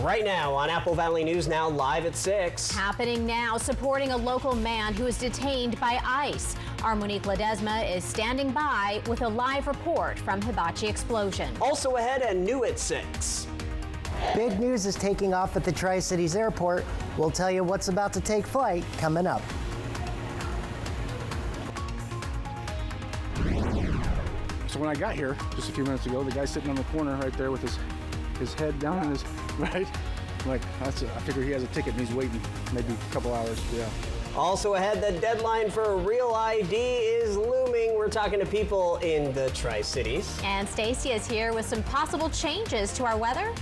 Right now on Apple Valley News Now, live at 6. Happening now, supporting a local man who is detained by ICE. Our Monique Ledesma is standing by with a live report from Hibachi explosion. Also ahead and new at 6. Big news is taking off at the Tri-Cities Airport. We'll tell you what's about to take flight coming up. So when I got here just a few minutes ago, the guy sitting on the corner right there with his head down in his, right? Like, I figure he has a ticket and he's waiting maybe a couple hours, yeah. Also ahead, the deadline for a real ID is looming. We're talking to people in the Tri-Cities. And Stacy is here with some possible changes to our weather.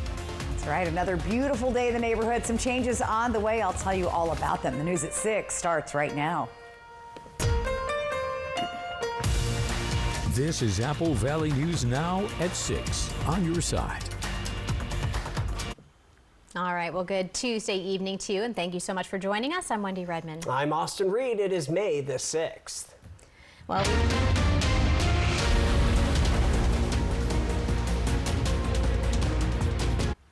That's right, another beautiful day in the neighborhood. Some changes on the way. I'll tell you all about them. The news at 6 starts right now. This is Apple Valley News Now at 6 on your side. All right, well, good Tuesday evening to you, and thank you so much for joining us. I'm Wendy Redmond. I'm Austin Reed. It is May the 6th. Well,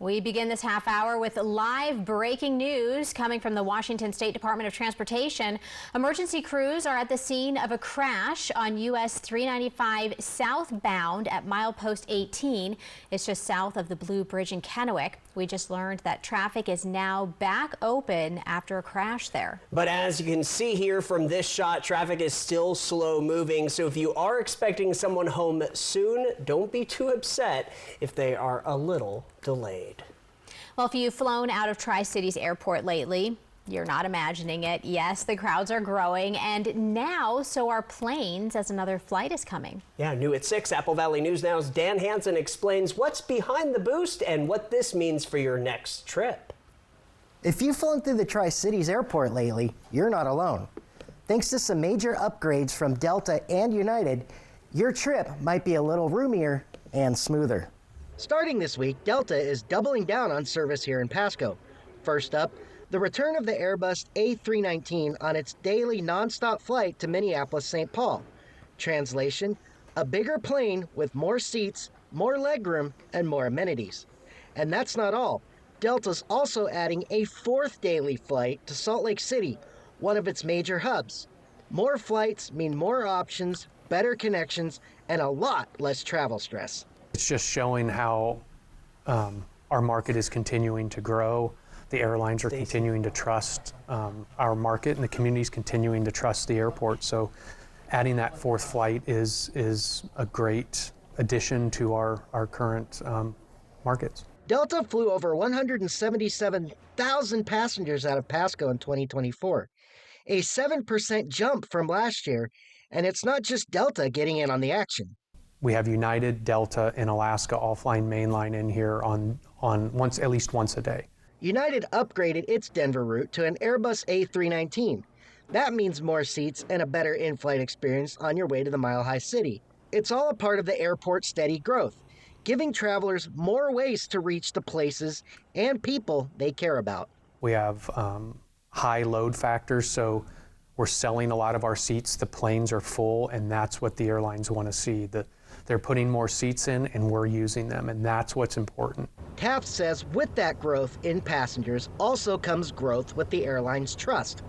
we begin this half hour with live breaking news coming from the Washington State Department of Transportation. Emergency crews are at the scene of a crash on US 395 southbound at milepost 18. It's just south of the Blue Bridge in Kennewick. We just learned that traffic is now back open after a crash there. But as you can see here from this shot, traffic is still slow moving. So if you are expecting someone home soon, don't be too upset if they are a little delayed. Well, if you've flown out of Tri-Cities Airport lately, you're not imagining it. Yes, the crowds are growing, and now so are planes as another flight is coming. Yeah, new at 6, Apple Valley News Now's Dan Hansen explains what's behind the boost and what this means for your next trip. If you've flown through the Tri-Cities Airport lately, you're not alone. Thanks to some major upgrades from Delta and United, your trip might be a little roomier and smoother. Starting this week, Delta is doubling down on service here in Pasco. First up, the return of the Airbus A319 on its daily nonstop flight to Minneapolis-St. Paul. Translation, a bigger plane with more seats, more legroom, and more amenities. And that's not all. Delta's also adding a 4th daily flight to Salt Lake City, one of its major hubs. More flights mean more options, better connections, and a lot less travel stress. It's just showing how our market is continuing to grow. The airlines are continuing to trust our market, and the community is continuing to trust the airport. So adding that 4th flight is a great addition to our current markets. Delta flew over 177,000 passengers out of Pasco in 2024, a 7% jump from last year, and it's not just Delta getting in on the action. We have United, Delta, and Alaska all flying mainline in here on at least once a day. United upgraded its Denver route to an Airbus A319. That means more seats and a better in-flight experience on your way to the Mile High City. It's all a part of the airport's steady growth, giving travelers more ways to reach the places and people they care about. We have high load factors, so we're selling a lot of our seats. The planes are full, and that's what the airlines want to see. They're putting more seats in, and we're using them, and that's what's important. Taft says with that growth in passengers also comes growth with the airline's trust.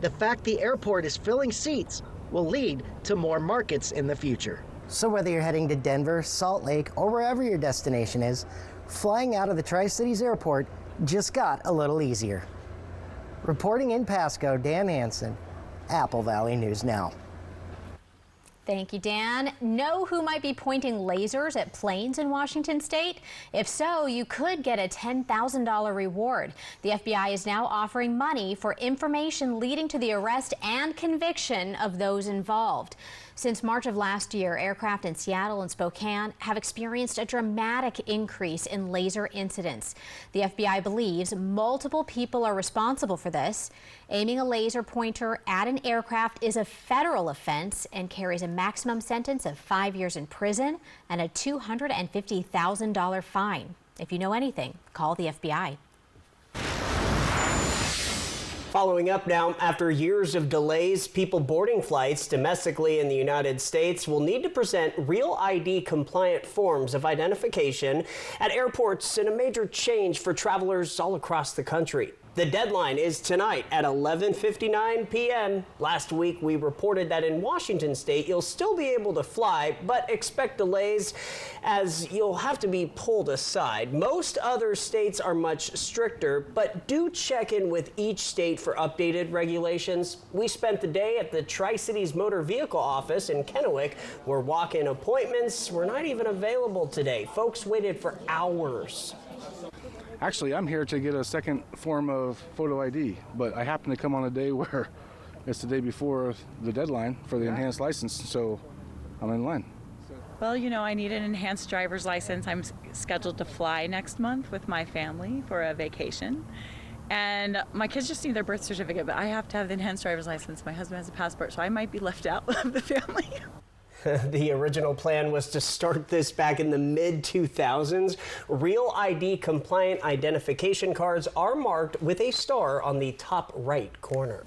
The fact the airport is filling seats will lead to more markets in the future. So whether you're heading to Denver, Salt Lake, or wherever your destination is, flying out of the Tri-Cities Airport just got a little easier. Reporting in Pasco, Dan Hansen, Apple Valley News Now. Thank you, Dan. Know who might be pointing lasers at planes in Washington State? If so, you could get a $10,000 reward. The FBI is now offering money for information leading to the arrest and conviction of those involved. Since March of last year, aircraft in Seattle and Spokane have experienced a dramatic increase in laser incidents. The FBI believes multiple people are responsible for this. Aiming a laser pointer at an aircraft is a federal offense and carries a maximum sentence of 5 years in prison and a $250,000 fine. If you know anything, call the FBI. Following up now, after years of delays, people boarding flights domestically in the United States will need to present real ID compliant forms of identification at airports in a major change for travelers all across the country. The deadline is tonight at 11:59 p.m. Last week, we reported that in Washington state, you'll still be able to fly, but expect delays as you'll have to be pulled aside. Most other states are much stricter, but do check in with each state for updated regulations. We spent the day at the Tri-Cities Motor Vehicle office in Kennewick, where walk-in appointments were not even available today. Folks waited for hours. Actually, I'm here to get a second form of photo ID, but I happen to come on a day where it's the day before the deadline for the enhanced license, so I'm in line. Well, you know, I need an enhanced driver's license. I'm scheduled to fly next month with my family for a vacation. And my kids just need their birth certificate, but I have to have the enhanced driver's license. My husband has a passport, so I might be left out of the family. The original plan was to start this back in the mid-2000s. Real ID compliant identification cards are marked with a star on the top right corner.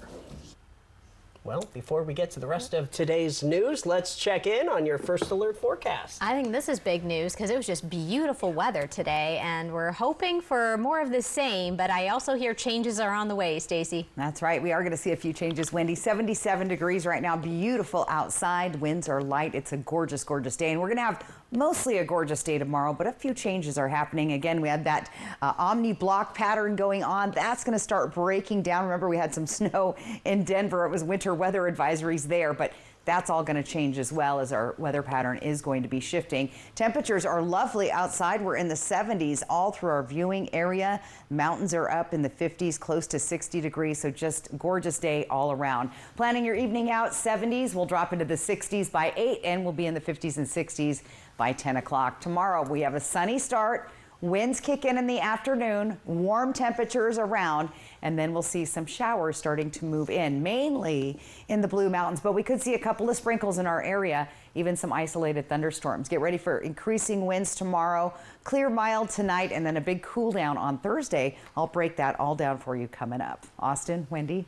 Well, before we get to the rest of today's news, let's check in on your First Alert forecast. I think this is big news because it was just beautiful weather today, and we're hoping for more of the same, but I also hear changes are on the way, Stacy. That's right. We are going to see a few changes. Wendy, 77 degrees right now. Beautiful outside. Winds are light. It's a gorgeous, gorgeous day. And we're going to have mostly a gorgeous day tomorrow, but a few changes are happening. Again, we had that omni block pattern going on. That's going to start breaking down. Remember, we had some snow in Denver. It was winter weather advisories there, but that's all going to change as well as our weather pattern is going to be shifting. Temperatures are lovely outside. We're in the 70s all through our viewing area. Mountains are up in the 50s, close to 60 degrees, so just gorgeous day all around. Planning your evening out, 70s. We'll drop into the 60s by 8 and we'll be in the 50s and 60s by 10 o'clock. Tomorrow we have a sunny start. Winds kick in the afternoon, warm temperatures around, and then we'll see some showers starting to move in, mainly in the Blue Mountains. But we could see a couple of sprinkles in our area, even some isolated thunderstorms. Get ready for increasing winds tomorrow, clear mild tonight, and then a big cool down on Thursday. I'll break that all down for you coming up. Austin, Wendy.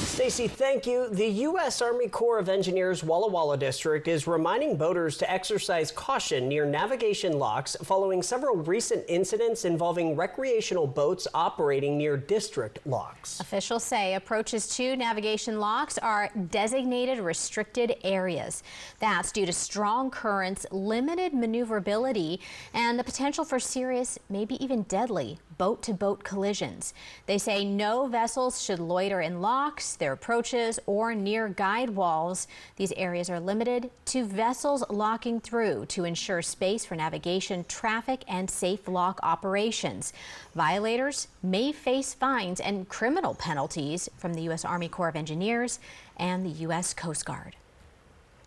Stacy, thank you. The U.S. Army Corps of Engineers Walla Walla District is reminding boaters to exercise caution near navigation locks following several recent incidents involving recreational boats operating near district locks. Officials say approaches to navigation locks are designated restricted areas. That's due to strong currents, limited maneuverability, and the potential for serious, maybe even deadly, boat-to-boat collisions. They say no vessels should loiter in locks, their approaches, or near guide walls. These areas are limited to vessels locking through to ensure space for navigation, traffic, and safe lock operations. Violators may face fines and criminal penalties from the U.S. Army Corps of Engineers and the U.S. Coast Guard.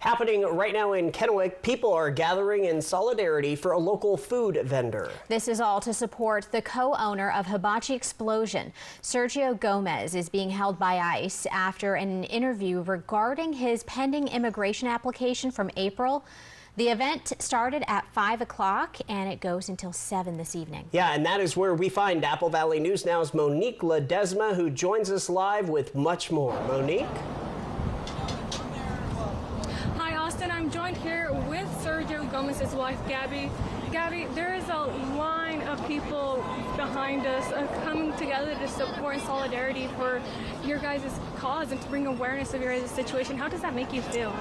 Happening right now in Kennewick, people are gathering in solidarity for a local food vendor. This is all to support the co-owner of Hibachi Explosion. Sergio Gomez is being held by ICE after an interview regarding his pending immigration application from April. The event started at 5 o'clock and it goes until 7 this evening. Yeah, and that is where we find Apple Valley News Now's Monique Ledesma, who joins us live with much more. Monique? I'm joined here with Sergio Gomez's wife, Gabby. Gabby, there is a line of people behind us coming together to support and solidarity for your guys' cause and to bring awareness of your guys' situation. How does that make you feel?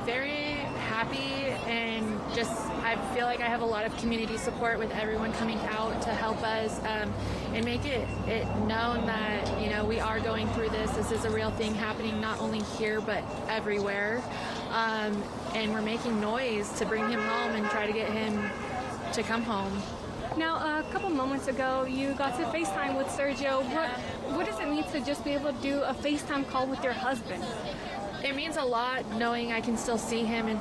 Very happy, and just I feel like I have a lot of community support with everyone coming out to help us and make it known that, you know, we are going through this. This is a real thing happening not only here but everywhere. And we're making noise to bring him home and try to get him to come home. Now, a couple moments ago, you got to FaceTime with Sergio. What does it mean to just be able to do a FaceTime call with your husband? It means a lot knowing I can still see him and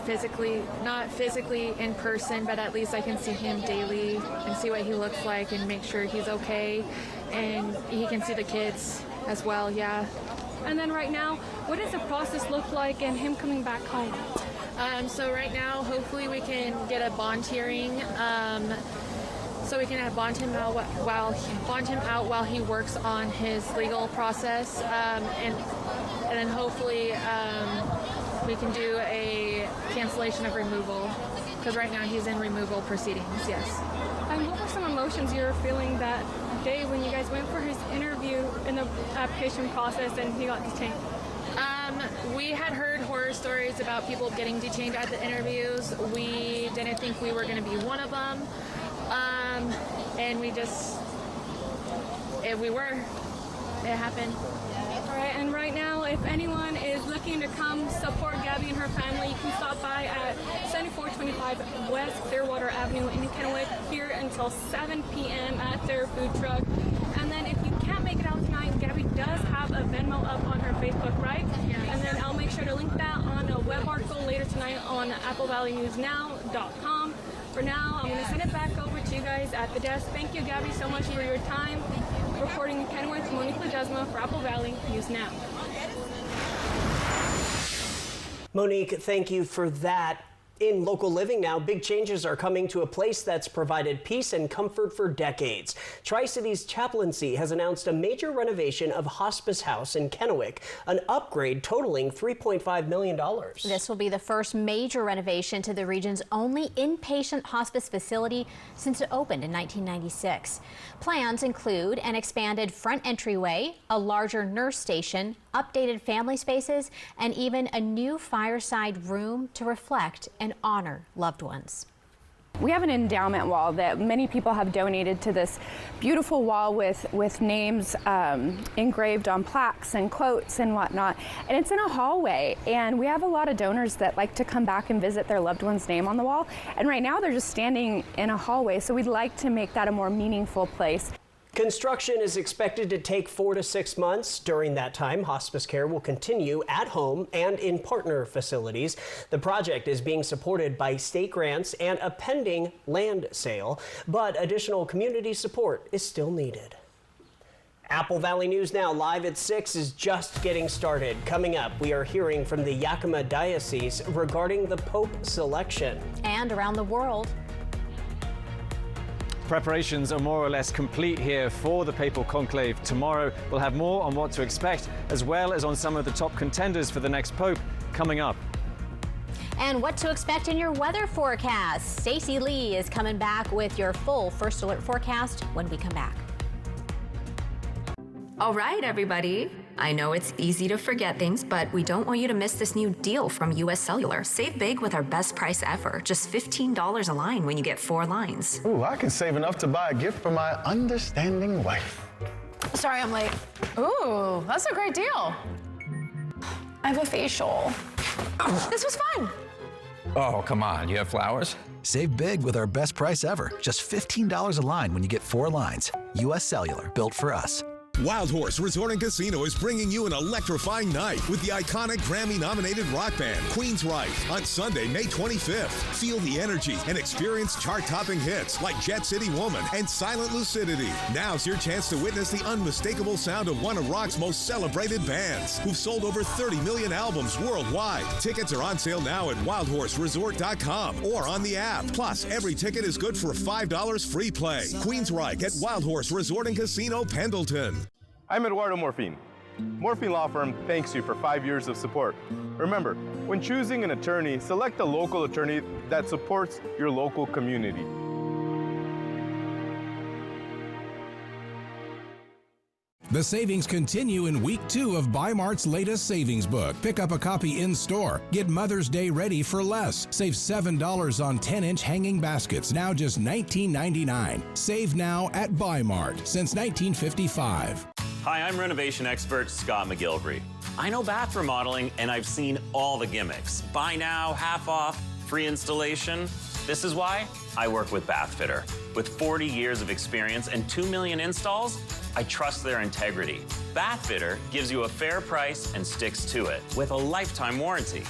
not physically in person, but at least I can see him daily and see what he looks like and make sure he's okay. And he can see the kids as well, yeah. And then right now, what does the process look like in him coming back home? So right now, hopefully we can get a bond hearing so we can bond him out while he works on his legal process, and then hopefully we can do a cancellation of removal, because right now he's in removal proceedings. Yes. And what were some emotions you were feeling that day when you guys went for his interview in the application process and he got detained? We had heard horror stories about people getting detained at the interviews. We didn't think we were going to be one of them. And we were. It happened. All right, and right now, if anyone is looking to come support Gabby and her family, you can stop by at 7425 West Clearwater Avenue in Kennewick here until 7 p.m. at their food truck. And then if you can't make it out tonight, Gabby does have a Venmo up on her Facebook, right? Yes. And then I'll make sure to link that on a web article later tonight on applevalley.newsnow.com. For now, I'm going to send it back over to you guys at the desk. Thank you, Gabby, so much for your time. Reporting in Kennewick, Monique Ledesma for Apple Valley News Now. Monique, thank you for that. In local living now, big changes are coming to a place that's provided peace and comfort for decades. Tri-Cities Chaplaincy has announced a major renovation of Hospice House in Kennewick, an upgrade totaling $3.5 million. This will be the first major renovation to the region's only inpatient hospice facility since it opened in 1996. Plans include an expanded front entryway, a larger nurse station, updated family spaces, and even a new fireside room to reflect and honor loved ones. We have an endowment wall that many people have donated to this beautiful wall with names engraved on plaques and quotes and whatnot. And it's in a hallway. And we have a lot of donors that like to come back and visit their loved one's name on the wall. And right now they're just standing in a hallway. So we'd like to make that a more meaningful place. Construction is expected to take 4 to 6 months. During that time, hospice care will continue at home and in partner facilities. The project is being supported by state grants and a pending land sale, but additional community support is still needed. Apple Valley News Now live at 6 is just getting started. Coming up, we are hearing from the Yakima Diocese regarding the Pope selection. And around the world, preparations are more or less complete here for the papal conclave tomorrow. We'll have more on what to expect, as well as on some of the top contenders for the next pope coming up. and what to expect in your weather forecast. Stacey Lee is coming back with your full First Alert forecast when we come back. All right, everybody. I know it's easy to forget things, but we don't want you to miss this new deal from US Cellular. Save big with our best price ever. Just $15 a line when you get 4 lines. Ooh, I can save enough to buy a gift for my understanding wife. Sorry, I'm late. Ooh, that's a great deal. I have a facial. This was fun. Oh, come on. You have flowers? Save big with our best price ever. Just $15 a line when you get 4 lines. US Cellular, built for us. Wild Horse Resort and Casino is bringing you an electrifying night with the iconic Grammy-nominated rock band Queensryche on Sunday, May 25th. Feel the energy and experience chart-topping hits like Jet City Woman and Silent Lucidity. Now's your chance to witness the unmistakable sound of one of rock's most celebrated bands, who've sold over 30 million albums worldwide. Tickets are on sale now at wildhorseresort.com or on the app. Plus, every ticket is good for $5 free play. Queensryche at Wild Horse Resort and Casino, Pendleton. I'm Eduardo Morfin. Morfin Law Firm thanks you for 5 years of support. Remember, when choosing an attorney, select a local attorney that supports your local community. The savings continue in week 2 of Buy Mart's latest savings book. Pick up a copy in store. Get Mother's Day ready for less. Save $7 on 10-inch hanging baskets, now just $19.99. Save now at Buy Mart since 1955. Hi, I'm renovation expert Scott McGilvery. I know bath remodeling and I've seen all the gimmicks. Buy now, half off, free installation. This is why I work with Bathfitter. With 40 years of experience and 2 million installs, I trust their integrity. Bathfitter gives you a fair price and sticks to it with a lifetime warranty.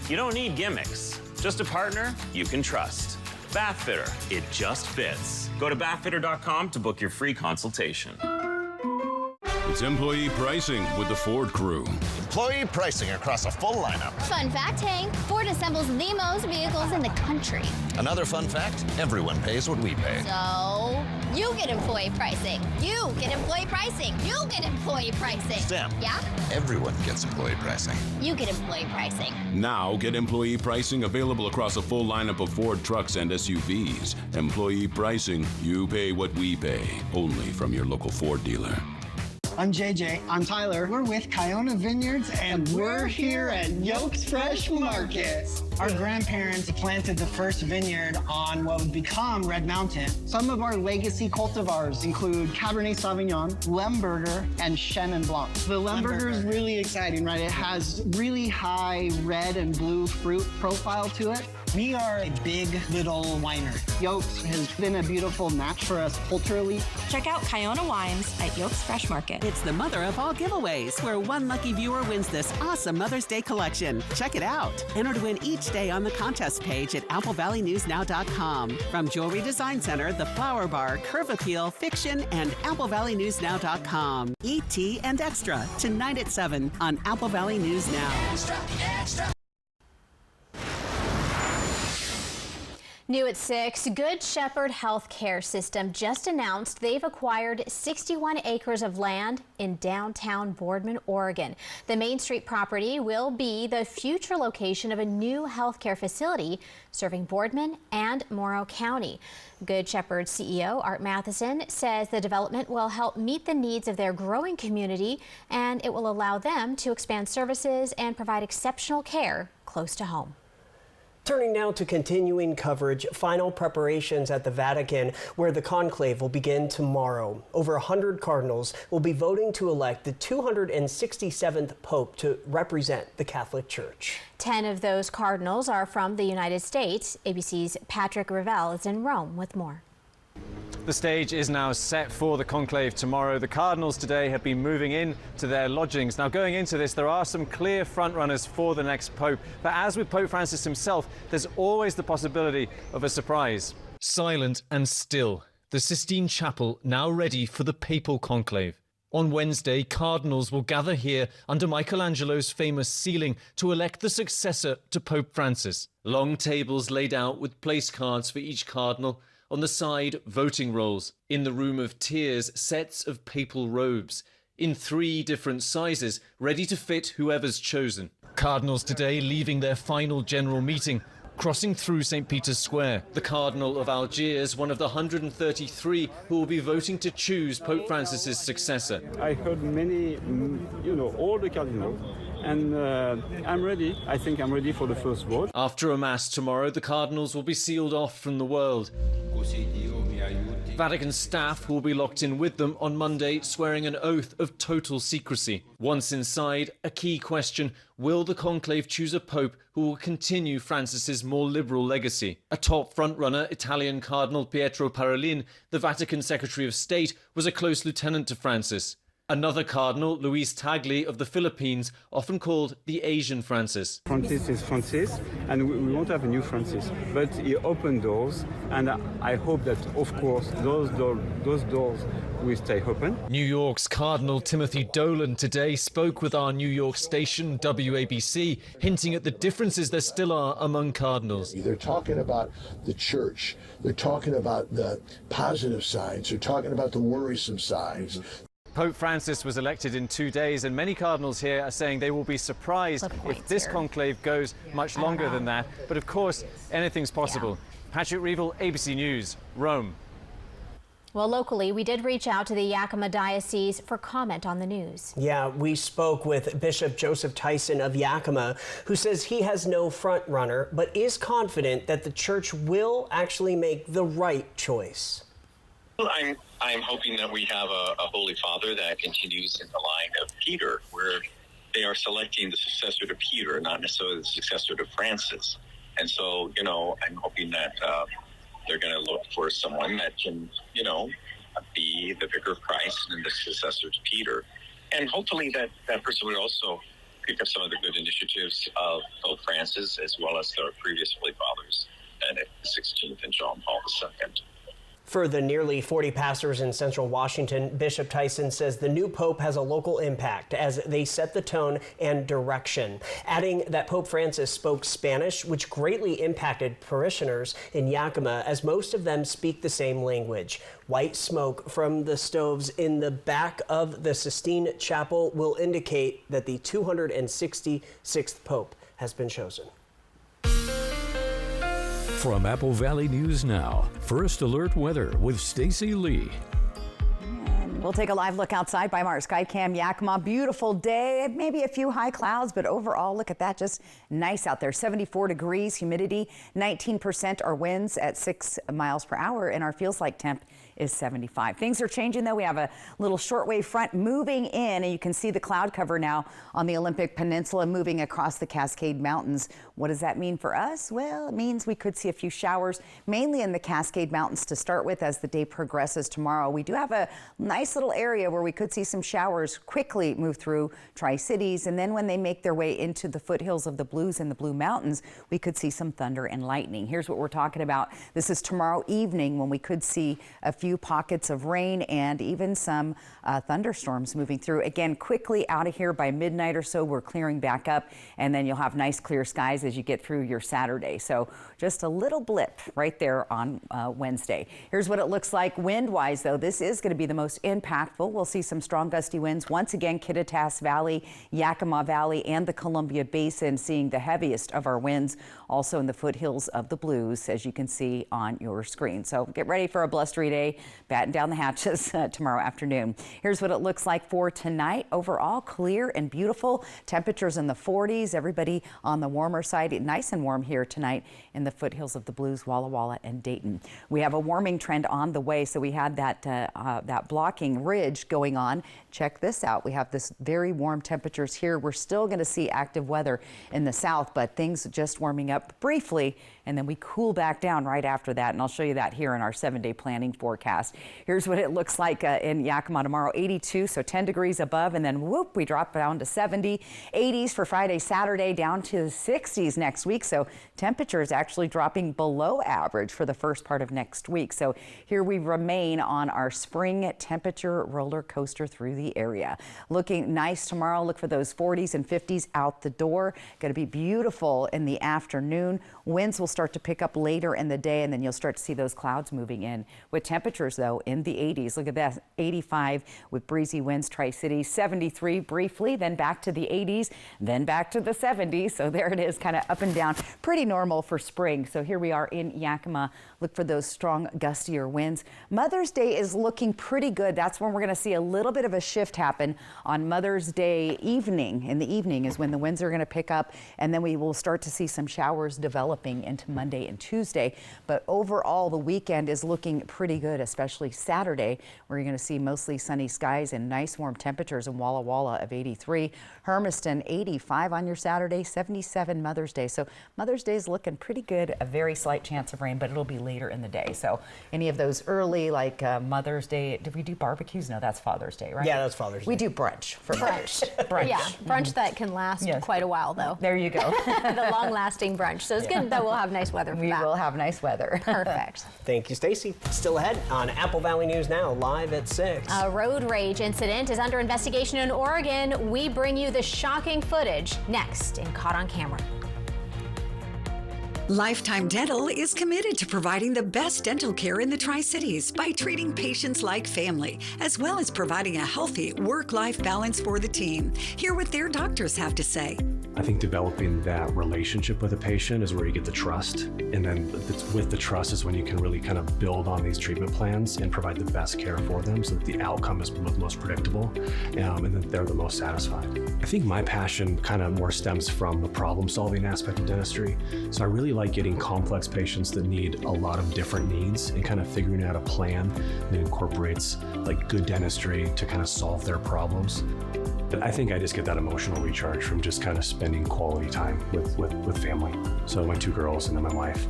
You don't need gimmicks, just a partner you can trust. Bathfitter, it just fits. Go to bathfitter.com to book your free consultation. It's employee pricing with the Ford crew. Employee pricing across a full lineup. Fun fact, Hank, Ford assembles the most vehicles in the country. Another fun fact, everyone pays what we pay. So, you get employee pricing. You get employee pricing. You get employee pricing. Sam. Yeah? Everyone gets employee pricing. You get employee pricing. Now get employee pricing available across a full lineup of Ford trucks and SUVs. Employee pricing, you pay what we pay. Only from your local Ford dealer. I'm JJ. I'm Tyler. We're with Kiona Vineyards, and we're here at Yokes Fresh Market. Our grandparents planted the first vineyard on what would become Red Mountain. Some of our legacy cultivars include Cabernet Sauvignon, Lemberger, and Chenin Blanc. The Lemberger is really exciting, right? It has really high red and blue fruit profile to it. We are a big little winery. Yokes has been a beautiful match for us culturally. Check out Kiona Wines at Yokes Fresh Market. It's the mother of all giveaways, where one lucky viewer wins this awesome Mother's Day collection. Check it out. Enter to win each day on the contest page at AppleValleyNewsNow.com. From Jewelry Design Center, The Flower Bar, Curve Appeal, Fiction, and AppleValleyNewsNow.com. E.T. and Extra, tonight at 7 on Apple Valley News Now. Extra, extra. New at 6, Good Shepherd Healthcare System just announced they've acquired 61 acres of land in downtown Boardman, Oregon. The Main Street property will be the future location of a new healthcare facility serving Boardman and Morrow County. Good Shepherd CEO Art Matheson says the development will help meet the needs of their growing community, and it will allow them to expand services and provide exceptional care close to home. Turning now to continuing coverage, final preparations at the Vatican, where the conclave will begin tomorrow. Over 100 cardinals will be voting to elect the 267th Pope to represent the Catholic Church. 10 of those cardinals are from the United States. ABC's Patrick Revelle is in Rome with more. The stage is now set for the conclave tomorrow. The cardinals today have been moving in to their lodgings. Now, going into this, there are some clear frontrunners for the next pope. But as with Pope Francis himself, there's always the possibility of a surprise. Silent and still, the Sistine Chapel now ready for the papal conclave. On Wednesday, cardinals will gather here under Michelangelo's famous ceiling to elect the successor to Pope Francis. Long tables laid out with place cards for each cardinal. On the side, voting rolls. In the room of tears, sets of papal robes. In 3 different sizes, ready to fit whoever's chosen. Cardinals today leaving their final general meeting, crossing through St. Peter's Square. The Cardinal of Algiers, one of the 133 who will be voting to choose Pope Francis's successor. I heard many, all the cardinals. And I'm ready. I think I'm ready for the first vote. After a mass tomorrow, the cardinals will be sealed off from the world. Vatican staff will be locked in with them on Monday, swearing an oath of total secrecy. Once inside, a key question: will the conclave choose a pope who will continue Francis's more liberal legacy? A top frontrunner, Italian Cardinal Pietro Parolin, the Vatican Secretary of State, was a close lieutenant to Francis. Another cardinal, Luis Tagle of the Philippines, often called the Asian Francis. Francis is Francis, and we won't have a new Francis. But he opened doors, and I hope that, of course, those doors will stay open. New York's Cardinal Timothy Dolan today spoke with our New York station, WABC, hinting at the differences there still are among cardinals. They're talking about the church. They're talking about the positive sides. They're talking about the worrisome sides. Pope Francis was elected in 2 days, and many cardinals here are saying they will be surprised if this conclave goes much longer than that. But of course, anything's possible. Patrick Reevell, ABC News, Rome. Well, locally, we did reach out to the Yakima Diocese for comment on the news. Yeah, we spoke with Bishop Joseph Tyson of Yakima, who says he has no front runner, but is confident that the church will actually make the right choice. I'm hoping that we have a Holy Father that continues in the line of Peter, where they are selecting the successor to Peter, not necessarily the successor to Francis. And so, I'm hoping that they're going to look for someone that can, be the vicar of Christ and the successor to Peter. And hopefully that person would also pick up some of the good initiatives of Pope Francis, as well as their previous Holy Fathers, Benedict XVI and John Paul II. For the nearly 40 pastors in central Washington, Bishop Tyson says the new pope has a local impact as they set the tone and direction, adding that Pope Francis spoke Spanish, which greatly impacted parishioners in Yakima, as most of them speak the same language. White smoke from the stoves in the back of the Sistine Chapel will indicate that the 266th pope has been chosen. From Apple Valley News Now, First Alert Weather with Stacy Lee. We'll take a live look outside by Mars Skycam Yakima. Beautiful day, maybe a few high clouds, but overall, look at that, just nice out there. 74 degrees, humidity, 19%. Our winds at 6 miles per hour, and our feels like temp is 75. Things are changing though. We have a little shortwave front moving in, and you can see the cloud cover now on the Olympic Peninsula moving across the Cascade Mountains. What does that mean for us? Well, it means we could see a few showers, mainly in the Cascade Mountains to start with as the day progresses tomorrow. We do have a nice little area where we could see some showers quickly move through Tri-Cities, and then when they make their way into the foothills of the Blues and the Blue Mountains, we could see some thunder and lightning. Here's what we're talking about. This is tomorrow evening when we could see a few pockets of rain and even some thunderstorms moving through. Again, quickly out of here by midnight or so, we're clearing back up, and then you'll have nice clear skies as you get through your Saturday. So just a little blip right there on Wednesday. Here's what it looks like wind-wise, though. This is going to be the most impactful. We'll see some strong gusty winds. Once again, Kittitas Valley, Yakima Valley, and the Columbia Basin seeing the heaviest of our winds. Also in the foothills of the Blues, as you can see on your screen. So get ready for a blustery day. Batten down the hatches tomorrow afternoon. Here's what it looks like for tonight. Overall, clear and beautiful. Temperatures in the 40s. Everybody on the warmer side. Nice and warm here tonight in the foothills of the Blues, Walla Walla, and Dayton. We have a warming trend on the way, so we had that blocking ridge going on. Check this out. We have this very warm temperatures here. We're still going to see active weather in the south, but things just warming up briefly, and then we cool back down right after that, and I'll show you that here in our 7-day planning forecast. Here's what it looks like in Yakima tomorrow. 82, so 10 degrees above, and then whoop, we drop down to 70. 80s for Friday, Saturday, down to the 60s next week, so temperatures actually dropping below average for the first part of next week. So here we remain on our spring temperature roller coaster through the area. Looking nice tomorrow. Look for those 40s and 50s out the door. Going to be beautiful in the afternoon. Winds will start to pick up later in the day, and then you'll start to see those clouds moving in with temperatures though in the 80s. Look at that, 85 with breezy winds, Tri-Cities, 73 briefly, then back to the 80s, then back to the 70s. So there it is, kind of up and down, pretty normal for spring. So here we are in Yakima. Look for those strong gustier winds. Mother's Day is looking pretty good. That's when we're going to see a little bit of a shift happen on Mother's Day evening. In the evening is when the winds are going to pick up, and then we will start to see some showers developing into Monday and Tuesday. But overall, the weekend is looking pretty good, especially Saturday, where you're going to see mostly sunny skies and nice warm temperatures in Walla Walla of 83. Hermiston 85 on your Saturday, 77 Mother's Day. So Mother's Day is looking pretty good. A very slight chance of rain, but it'll be later in the day. So any of those early, like Mother's Day, did we do barbecues? No, that's Father's Day, right? Yeah, that's Father's Day. We do brunch for mothers. Brunch. Yeah, brunch that can last quite a while, though. There you go. The long-lasting brunch. So it's good that we'll have nice weather for that. We will have nice weather. Perfect. Thank you, Stacy. Still ahead on Apple Valley News Now, live at 6. A road rage incident is under investigation in Oregon. We bring you the shocking footage next in Caught on Camera. Lifetime Dental is committed to providing the best dental care in the Tri-Cities by treating patients like family, as well as providing a healthy work-life balance for the team. Hear what their doctors have to say. I think developing that relationship with a patient is where you get the trust. And then with the trust is when you can really kind of build on these treatment plans and provide the best care for them so that the outcome is most predictable and that they're the most satisfied. I think my passion kind of more stems from the problem-solving aspect of dentistry. So I really like getting complex patients that need a lot of different needs and kind of figuring out a plan that incorporates like good dentistry to kind of solve their problems. I think I just get that emotional recharge from just kind of spending quality time with family. So my 2 girls and then my wife.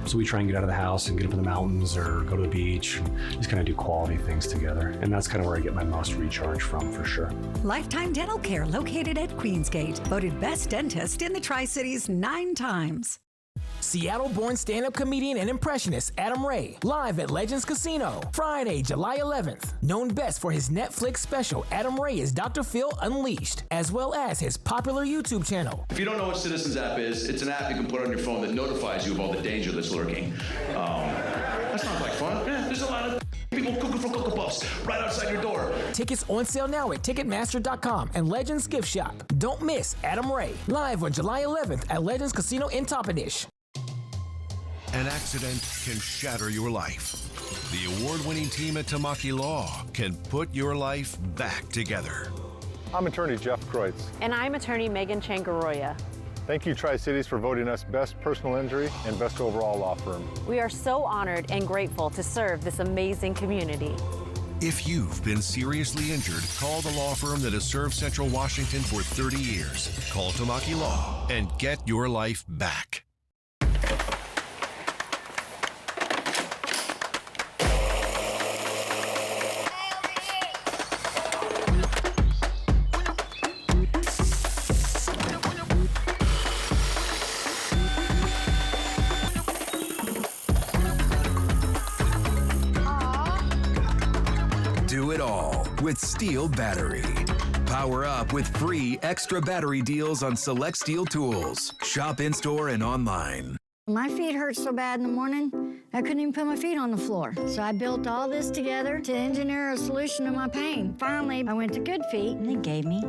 So we try and get out of the house and get up in the mountains or go to the beach and just kind of do quality things together. And that's kind of where I get my most recharge from, for sure. Lifetime Dental Care, located at Queensgate, voted best dentist in the Tri-Cities 9 times. Seattle-born stand-up comedian and impressionist Adam Ray, live at Legends Casino, Friday, July 11th. Known best for his Netflix special, Adam Ray is Dr. Phil Unleashed, as well as his popular YouTube channel. If you don't know what Citizens app is, it's an app you can put on your phone that notifies you of all the danger that's lurking. That sounds like fun. Yeah, there's a lot of people cooking for Cocoa Puffs right outside your door. Tickets on sale now at Ticketmaster.com and Legends Gift Shop. Don't miss Adam Ray, live on July 11th at Legends Casino in Toppenish. An accident can shatter your life. The award-winning team at Tamaki Law can put your life back together. I'm attorney Jeff Kreutz. And I'm attorney Megan Changaroya. Thank you, Tri-Cities, for voting us Best Personal Injury and Best Overall Law Firm. We are so honored and grateful to serve this amazing community. If you've been seriously injured, call the law firm that has served Central Washington for 30 years. Call Tamaki Law and get your life back. Do it all with STIHL battery. Power up with free extra battery deals on select STIHL tools. Shop in-store and online. My feet hurt so bad in the morning, I couldn't even put my feet on the floor. So I built all this together to engineer a solution to my pain. Finally, I went to Good Feet, and they gave me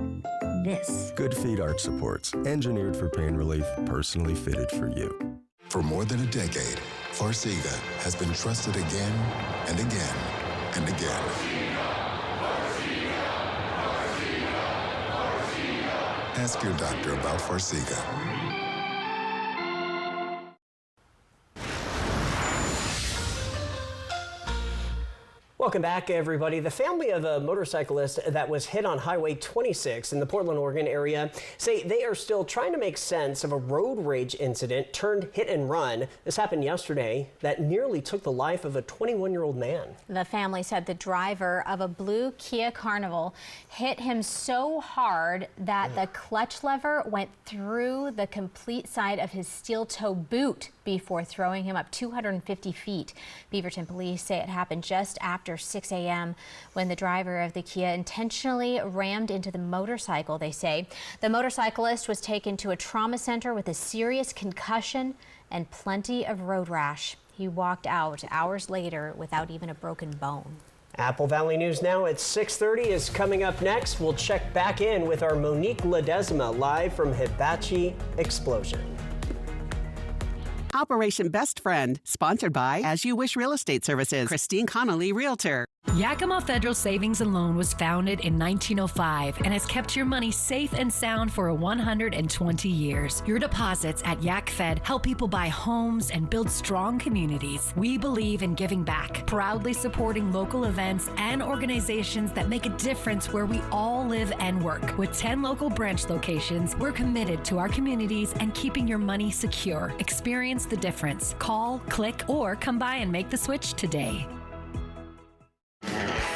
this. Good Feet arch supports, engineered for pain relief, personally fitted for you. For more than a decade, Farxiga has been trusted again and again and again. Ask your doctor about Farxiga. Welcome back, everybody. The family of a motorcyclist that was hit on Highway 26 in the Portland, Oregon area say they are still trying to make sense of a road rage incident turned hit and run. This happened yesterday that nearly took the life of a 21-year-old man. The family said the driver of a blue Kia Carnival hit him so hard that the clutch lever went through the complete side of his steel toe boot before throwing him up 250 feet. Beaverton police say it happened just after 6 a.m. when the driver of the Kia intentionally rammed into the motorcycle, they say. The motorcyclist was taken to a trauma center with a serious concussion and plenty of road rash. He walked out hours later without even a broken bone. Apple Valley News Now at 6:30 is coming up next. We'll check back in with our Monique Ledesma live from Hibachi Explosion. Operation Best Friend, sponsored by As You Wish Real Estate Services, Christine Connolly, Realtor. Yakima Federal Savings and Loan was founded in 1905 and has kept your money safe and sound for 120 years. Your deposits at YakFed help people buy homes and build strong communities. We believe in giving back, proudly supporting local events and organizations that make a difference where we all live and work. With 10 local branch locations, we're committed to our communities and keeping your money secure. Experience the difference. Call, click, or come by and make the switch today.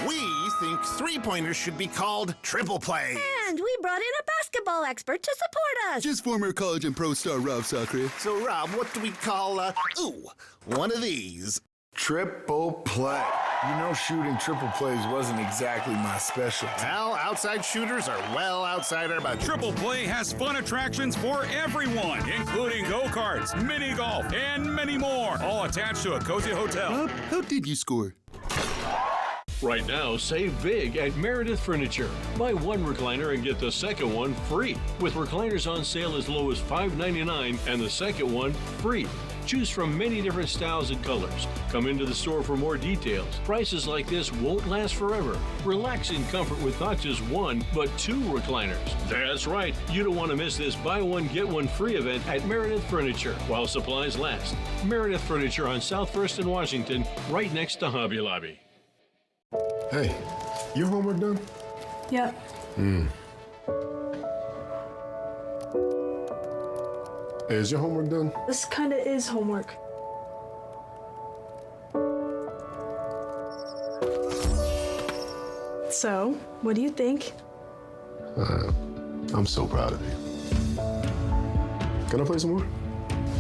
We think three-pointers should be called triple plays. And we brought in a basketball expert to support us. Just former college and pro star Rob Sacre. So, Rob, what do we call, one of these? Triple play. You know, shooting triple plays wasn't exactly my specialty. Well, outside shooters are well outside our budget. Triple Play has fun attractions for everyone, including go-karts, mini golf, and many more, all attached to a cozy hotel. Rob, how did you score? Right now, save big at Meredith Furniture. Buy one recliner and get the second one free, with recliners on sale as low as $5.99 and the second one free. Choose from many different styles and colors. Come into the store for more details. Prices like this won't last forever. Relax in comfort with not just one, but two recliners. That's right. You don't want to miss this buy one, get one free event at Meredith Furniture while supplies last. Meredith Furniture on South First in Washington, right next to Hobby Lobby. Hey, your homework done? Yep. Hey, is your homework done? This kind of is homework. So, what do you think? I'm so proud of you. Can I play some more?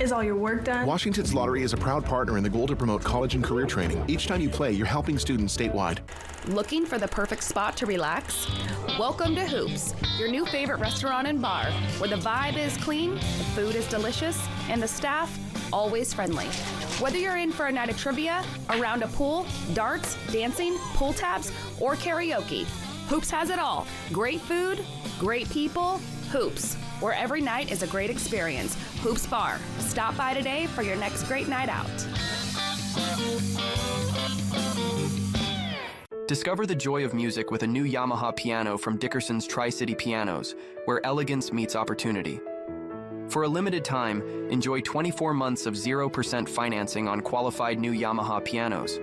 Is all your work done? Washington's Lottery is a proud partner in the goal to promote college and career training. Each time you play, you're helping students statewide. Looking for the perfect spot to relax? Welcome to Hoops, your new favorite restaurant and bar, where the vibe is clean, the food is delicious, and the staff always friendly. Whether you're in for a night of trivia, a round of pool, darts, dancing, pull tabs, or karaoke, Hoops has it all. Great food, great people, Hoops, where every night is a great experience. Hoops Bar. Stop by today for your next great night out. Discover the joy of music with a new Yamaha piano from Dickerson's Tri-City Pianos, where elegance meets opportunity. For a limited time, enjoy 24 months of 0% financing on qualified new Yamaha pianos.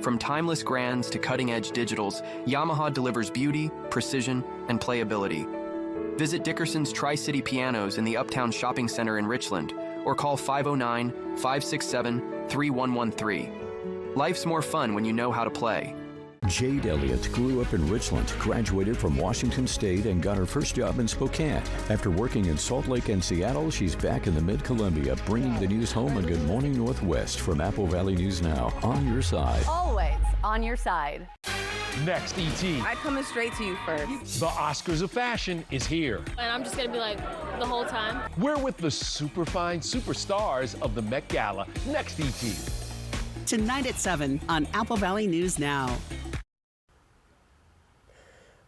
From timeless grands to cutting-edge digitals, Yamaha delivers beauty, precision, and playability. Visit Dickerson's Tri-City Pianos in the Uptown Shopping Center in Richland, or call 509-567-3113. Life's more fun when you know how to play. Jade Elliott grew up in Richland, graduated from Washington State, and got her first job in Spokane. After working in Salt Lake and Seattle, she's back in the Mid-Columbia, bringing the news home on Good Morning Northwest from Apple Valley News Now. On your side. Always on your side. Next, E.T. I'm coming straight to you first. The Oscars of Fashion is here. And I'm just going to be like the whole time. We're with the superfine superstars of the Met Gala. Next, E.T. Tonight at 7 on Apple Valley News Now.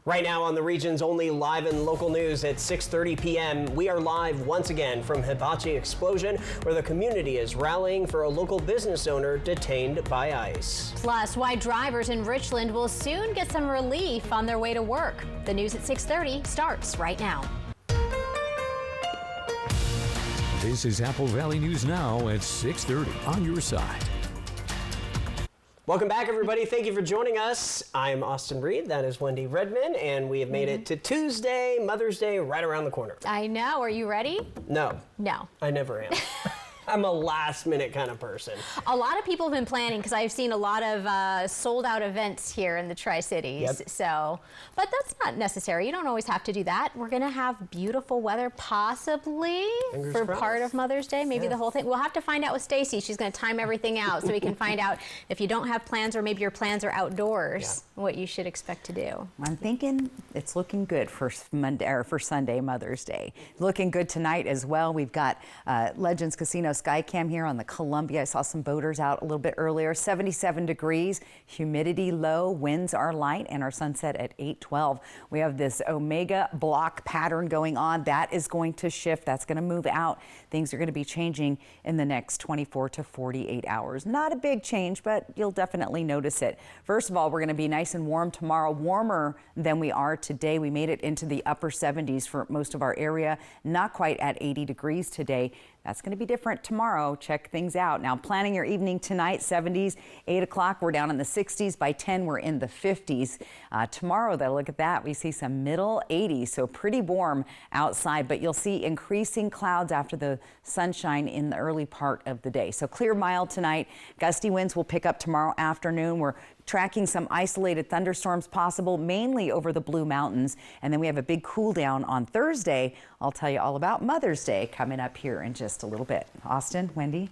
Right now on the region's only live and local news at 6:30 p.m., we are live once again from Hibachi Explosion, where the community is rallying for a local business owner detained by ICE. Plus, why drivers in Richland will soon get some relief on their way to work. The news at 6:30 starts right now. This is Apple Valley News Now at 6:30 on your side. Welcome back, everybody. Thank you for joining us. I'm Austin Reed. That is Wendy Redman, and we have made it to Tuesday, Mother's Day, right around the corner. I know. Are you ready? No. No. I never am. I'm a last-minute kind of person. A lot of people have been planning because I've seen a lot of sold-out events here in the Tri-Cities. Yep. So, but that's not necessary. You don't always have to do that. We're going to have beautiful weather, possibly for part of Mother's Day, maybe the whole thing. We'll have to find out with Stacy. She's going to time everything out so we can find out if you don't have plans or maybe your plans are outdoors, what you should expect to do. I'm thinking it's looking good for Monday or for Sunday, Mother's Day. Looking good tonight as well. We've got Legends Casino Skycam here on the Columbia. I saw some boaters out a little bit earlier. 77 degrees, humidity low, winds are light, and our sunset at 8:12. We have this Omega block pattern going on. That is going to shift. That's going to move out. Things are going to be changing in the next 24 to 48 hours. Not a big change, but you'll definitely notice it. First of all, we're going to be nice and warm tomorrow, warmer than we are today. We made it into the upper 70s for most of our area, not quite at 80 degrees today. That's going to be different tomorrow. Check things out. Now, planning your evening tonight, 70s, 8 o'clock, we're down in the 60s. By 10, we're in the 50s. Tomorrow, though, look at that. We see some middle 80s, so pretty warm outside, but you'll see increasing clouds after the sunshine in the early part of the day. So clear, mild tonight. Gusty winds will pick up tomorrow afternoon. We're tracking some isolated thunderstorms possible, mainly over the Blue Mountains. And then we have a big cool down on Thursday. I'll tell you all about Mother's Day coming up here in just a little bit. Austin, Wendy?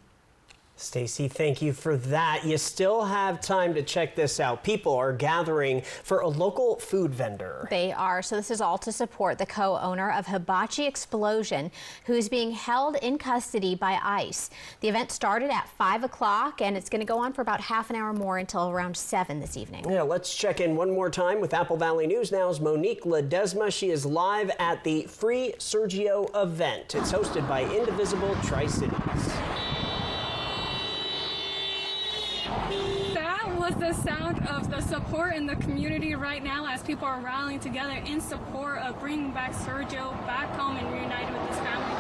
Stacy, thank you for that. You still have time to check this out. People are gathering for a local food vendor. They are. So this is all to support the co-owner of Hibachi Explosion, who's being held in custody by ICE. The event started at 5 o'clock, and it's going to go on for about half an hour more until around 7 this evening. Yeah, let's check in one more time with Apple Valley News Now's Monique Ledesma. She is live at the Free Sergio event. It's hosted by Indivisible Tri-Cities. That was the sound of the support in the community right now as people are rallying together in support of bringing back Sergio back home and reunited with his family.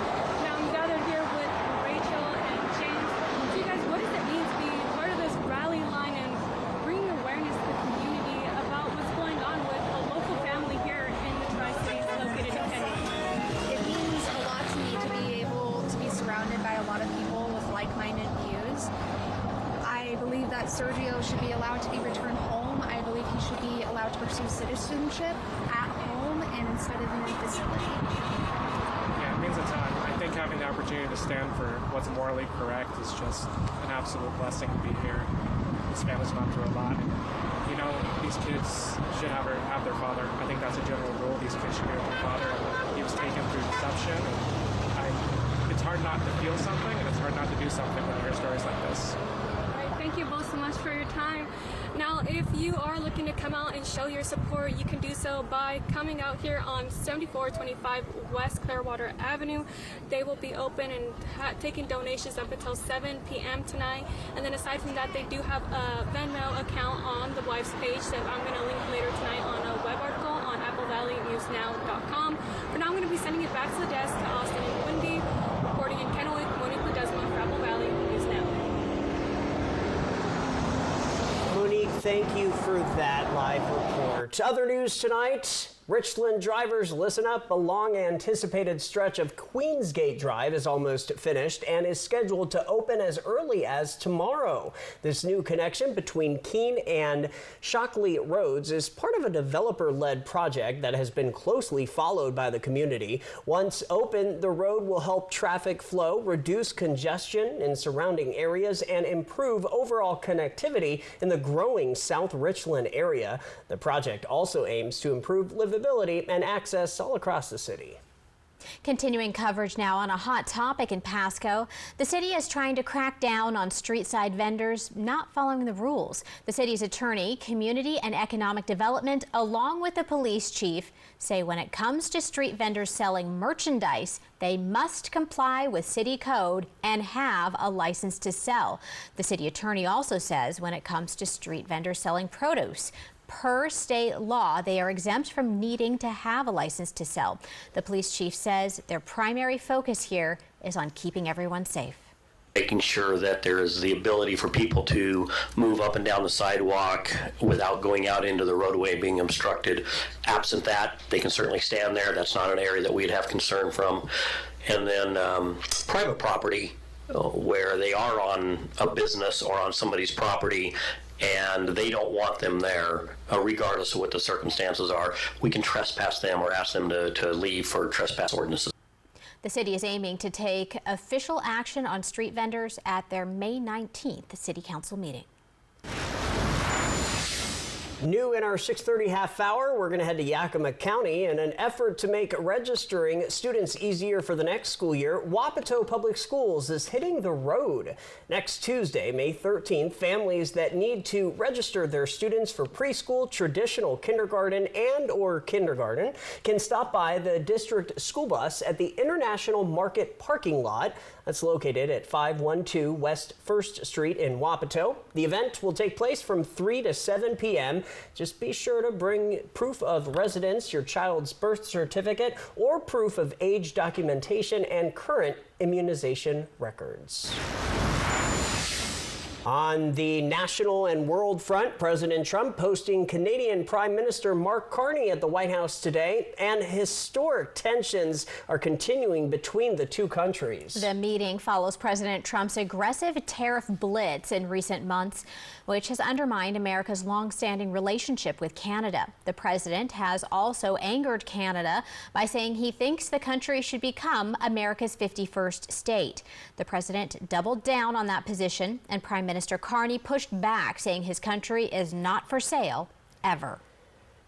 Now I'm gathered here with Rachel and James. So you guys, what does it mean to be part of this rally line and bringing awareness to the community about what's going on with a local family here in the Tri-States located in Kenya? It means a lot to me to be able to be surrounded by a lot of people with like-minded views. I believe that Sergio should be allowed to be returned home. I believe he should be allowed to pursue citizenship at home and instead of in a facility. Yeah, it means a ton. I think having the opportunity to stand for what's morally correct is just an absolute blessing to be here. This family's gone through a lot. And, you know, these kids should have their father. I think that's a general rule. These kids should be with their father. He was taken through deception. It's hard not to feel something, and it's hard not to do something when you hear stories like this. Thank you both so much for your time. Now, if you are looking to come out and show your support, you can do so by coming out here on 7425 West Clearwater Avenue. They will be open and taking donations up until 7 p.m. tonight. And then aside from that, they do have a Venmo account on the wife's page that I'm going to link later tonight on a web article on AppleValleyNewsNow.com. For now, I'm going to be sending it back to the desk to Austin and Wendy. Reporting in Kennewick, Monique Ledesma for Apple Valley News Now. Monique, thank you for that live report. Other news tonight. Richland drivers, listen up. A long-anticipated stretch of Queensgate Drive is almost finished and is scheduled to open as early as tomorrow. This new connection between Keene and Shockley Roads is part of a developer-led project that has been closely followed by the community. Once open, the road will help traffic flow, reduce congestion in surrounding areas, and improve overall connectivity in the growing South Richland area. The project also aims to improve livability and access all across the city. Continuing coverage now on a hot topic in Pasco. The city is trying to crack down on street-side vendors not following the rules. The city's attorney, community and economic development, along with the police chief, say when it comes to street vendors selling merchandise, they must comply with city code and have a license to sell. The city attorney also says when it comes to street vendors selling produce, per state law, they are exempt from needing to have a license to sell. The police chief says their primary focus here is on keeping everyone safe. Making sure that there is the ability for people to move up and down the sidewalk without going out into the roadway being obstructed. Absent that, they can certainly stand there. That's not an area that we'd have concern from. And then private property, where they are on a business or on somebody's property, and they don't want them there, regardless of what the circumstances are, we can trespass them or ask them to leave for trespass ordinances. The city is aiming to take official action on street vendors at their May 19th City Council meeting. New in our 6:30 half hour, we're going to head to Yakima County in an effort to make registering students easier for the next school year. Wapato Public Schools is hitting the road. Next Tuesday, May 13th, families that need to register their students for preschool, traditional kindergarten, and/or kindergarten can stop by the district school bus at the International Market parking lot. That's located at 512 West 1st Street in Wapato. The event will take place from 3 to 7 p.m. Just be sure to bring proof of residence, your child's birth certificate, or proof of age documentation and current immunization records. On the national and world front, President Trump hosting Canadian Prime Minister Mark Carney at the White House today, and historic tensions are continuing between the two countries. The meeting follows President Trump's aggressive tariff blitz in recent months, which has undermined America's long-standing relationship with Canada. The president has also angered Canada by saying he thinks the country should become America's 51st state. The president doubled down on that position, and Prime Minister Carney pushed back, saying his country is not for sale ever.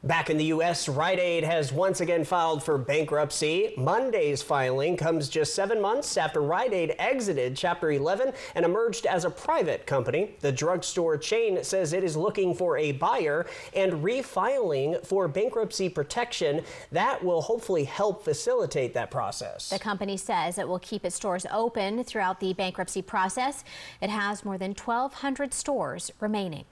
Back in the U.S., Rite Aid has once again filed for bankruptcy. Monday's filing comes just 7 months after Rite Aid exited Chapter 11 and emerged as a private company. The drugstore chain says it is looking for a buyer and refiling for bankruptcy protection. That will hopefully help facilitate that process. The company says it will keep its stores open throughout the bankruptcy process. It has more than 1,200 stores remaining.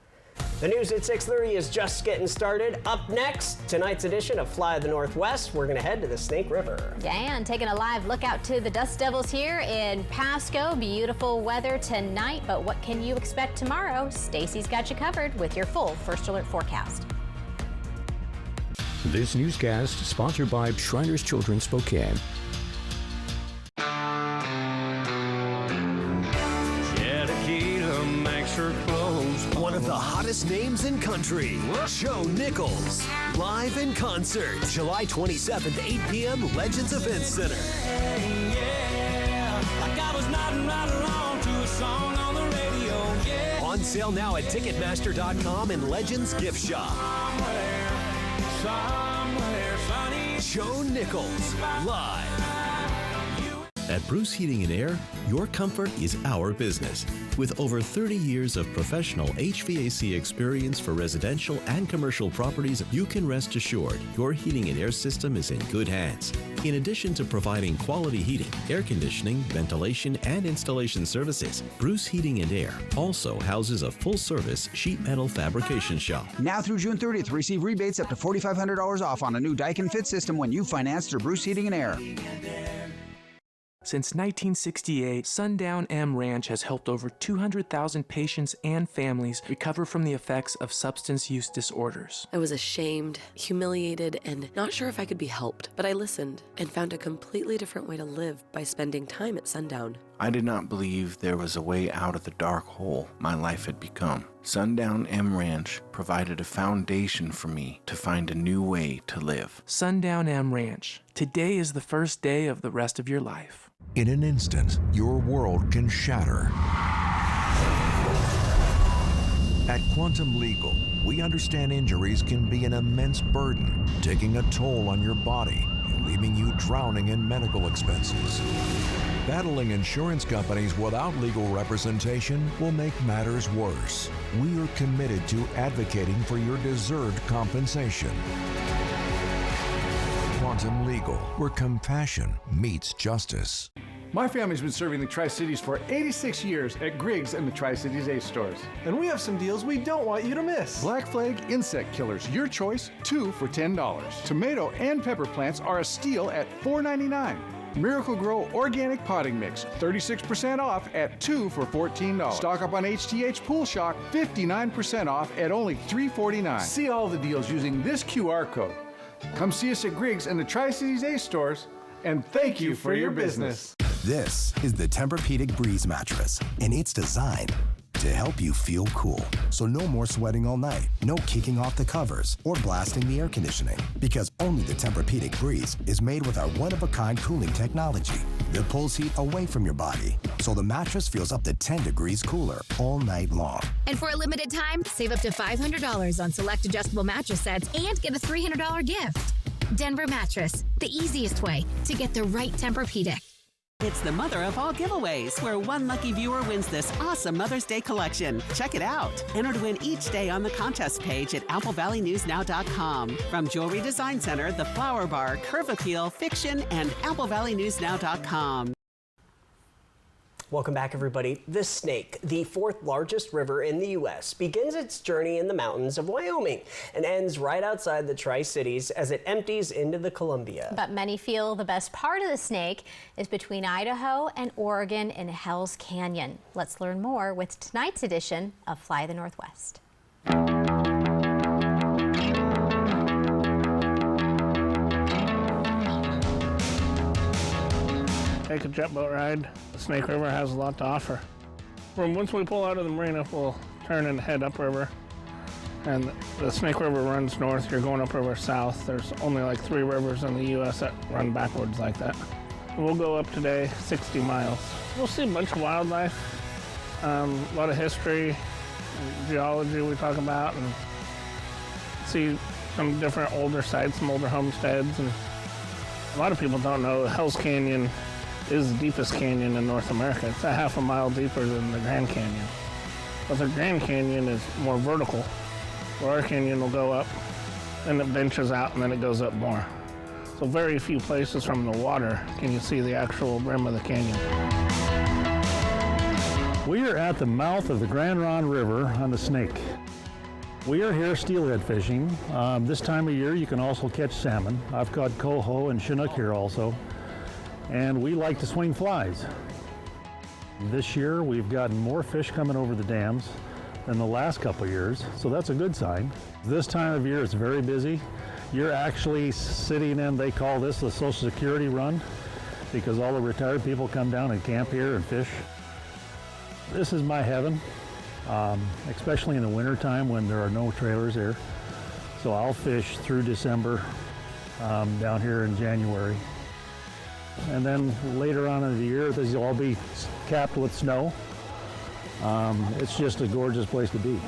The news at 6:30 is just getting started. Up next, tonight's edition of Fly the Northwest, we're going to head to the Snake River. And taking a live look out to the Dust Devils here in Pasco. Beautiful weather tonight, but what can you expect tomorrow? Stacy's got you covered with your full First Alert forecast. This newscast is sponsored by Shriners Children's Spokane. One of the hottest names in country, Joe Nichols, live in concert, July 27th, 8 p.m., Legends Event Center. sale now at Ticketmaster.com and Legends Gift Shop. Joe Nichols, live. At Bruce Heating and Air, your comfort is our business. With over 30 years of professional HVAC experience for residential and commercial properties, you can rest assured your heating and air system is in good hands. In addition to providing quality heating, air conditioning, ventilation, and installation services, Bruce Heating and Air also houses a full-service sheet metal fabrication shop. Now through June 30th, receive rebates up to $4,500 off on a new Daikin Fit system when you finance through Bruce Heating and Air. Since 1968, Sundown M Ranch has helped over 200,000 patients and families recover from the effects of substance use disorders. I was ashamed, humiliated, and not sure if I could be helped, but I listened and found a completely different way to live by spending time at Sundown. I did not believe there was a way out of the dark hole my life had become. Sundown M Ranch provided a foundation for me to find a new way to live. Sundown M Ranch. Today is the first day of the rest of your life. In an instant, your world can shatter. At Quantum Legal, we understand injuries can be an immense burden, taking a toll on your body and leaving you drowning in medical expenses. Battling insurance companies without legal representation will make matters worse. We are committed to advocating for your deserved compensation. Quantum Legal, where compassion meets justice. My family's been serving the Tri-Cities for 86 years at Griggs and the Tri-Cities Ace stores. And we have some deals we don't want you to miss. Black Flag Insect Killers, your choice, 2 for $10. Tomato and pepper plants are a steal at $4.99. Miracle Grow Organic Potting Mix, 36% off at 2 for $14. Stock up on HTH Pool Shock, 59% off at only $3.49. See all the deals using this QR code. Come see us at Griggs and the Tri-Cities Ace stores, and thank you for your business. This is the Tempur-Pedic Breeze mattress, and it's designed to help you feel cool. So no more sweating all night, no kicking off the covers or blasting the air conditioning, because only the Tempur-Pedic Breeze is made with our one-of-a-kind cooling technology that pulls heat away from your body, so the mattress feels up to 10 degrees cooler all night long. And for a limited time, save up to $500 on select adjustable mattress sets and get a $300 gift. Denver Mattress, the easiest way to get the right Tempur-Pedic. It's the mother of all giveaways, where one lucky viewer wins this awesome Mother's Day collection. Check it out. Enter to win each day on the contest page at AppleValleyNewsNow.com. From Jewelry Design Center, The Flower Bar, Curve Appeal, Fiction, and AppleValleyNewsNow.com. Welcome back, everybody. The Snake, the 4th largest river in the U.S., begins its journey in the mountains of Wyoming and ends right outside the Tri-Cities as it empties into the Columbia. But many feel the best part of the Snake is between Idaho and Oregon in Hell's Canyon. Let's learn more with tonight's edition of Fly the Northwest. Take a jet boat ride. The Snake River has a lot to offer. Once we pull out of the marina, we'll turn and head upriver. And the Snake River runs north. You're going upriver south. There's only like 3 rivers in the U.S. that run backwards like that. We'll go up today 60 miles. We'll see a bunch of wildlife, a lot of history, and geology we talk about, and see some different older sites, some older homesteads. And a lot of people don't know Hell's Canyon is the deepest canyon in North America. It's a half a mile deeper than the Grand Canyon. But the Grand Canyon is more vertical, where our canyon will go up, and it benches out, and then it goes up more. So very few places from the water can you see the actual rim of the canyon. We are at the mouth of the Grand Ronde River on the Snake. We are here steelhead fishing. This time of year you can also catch salmon. I've caught coho and chinook here also. And we like to swing flies. This year we've gotten more fish coming over the dams than the last couple of years, so that's a good sign. This time of year it's very busy. You're actually sitting in, they call this the Social Security run, because all the retired people come down and camp here and fish. This is my heaven, especially in the wintertime when there are no trailers here. So I'll fish through December down here in January. And then later on in the year, this will all be capped with snow. It's just a gorgeous place to be.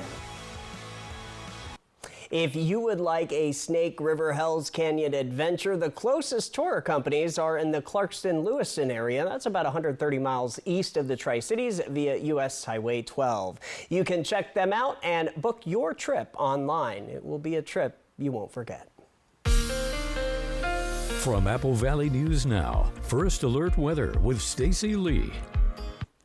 If you would like a Snake River Hells Canyon adventure, the closest tour companies are in the Clarkston-Lewiston area. That's about 130 miles east of the Tri-Cities via US Highway 12. You can check them out and book your trip online. It will be a trip you won't forget. From Apple Valley News Now, First Alert Weather with Stacy Lee.